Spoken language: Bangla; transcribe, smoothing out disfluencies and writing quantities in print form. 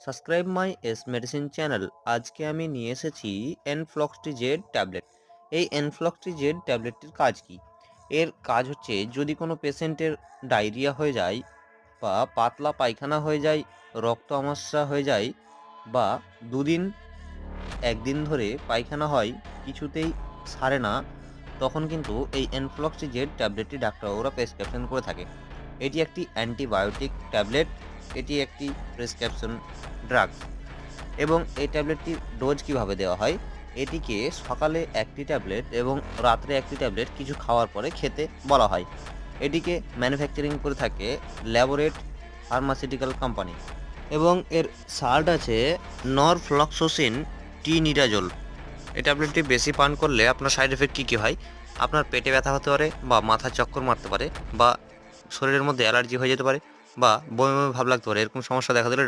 Subscribe my S medicine channel. আজকে আমি নিয়ে এসেছি এনফ্লক্সটিজেড ট্যাবলেট। এই এনফ্লক্সটিজেড ট্যাবলেটটির কাজ কি? এর কাজ হচ্ছে যদি কোনো পেশেন্টের ডায়রিয়া হয়ে যায় বা পাতলা পায়খানা হয়ে যায়, রক্ত আমাশা হয়ে যায় বা দুদিন একদিন ধরে পায়খানা হয় কিছুতেই সারে না, তখন কিন্তু এই এনফ্লক্সিজেড ট্যাবলেটটি ডাক্তারবাবুরা প্রেসক্রিপশন করে থাকে। এটি একটি অ্যান্টিবায়োটিক ট্যাবলেট, এটি একটি প্রেসক্রিপশন ড্রাগস এবং এই ট্যাবলেটটির ডোজ কিভাবে দেওয়া হয়, এটিকে সকালে একটি ট্যাবলেট এবং রাত্রে একটি ট্যাবলেট কিছু খাওয়ার পরে খেতে বলা হয়। এটিকে ম্যানুফ্যাকচারিং করে থাকে ল্যাবোরেট ফার্মাসিউটিক্যাল কোম্পানি এবং এর সাল্ট আছে নরফ্লক্সোসিন টি নিডাজোল। এই ট্যাবলেটটি বেশি পান করলে আপনার সাইড এফেক্ট কী কী হয়? আপনার পেটে ব্যথা হতে পারে বা মাথার চক্কর মারতে পারে বা শরীরের মধ্যে অ্যালার্জি হয়ে যেতে পারে বা বমি বমি ভাব লাগতে পারে। এরকম সমস্যা দেখা দিলে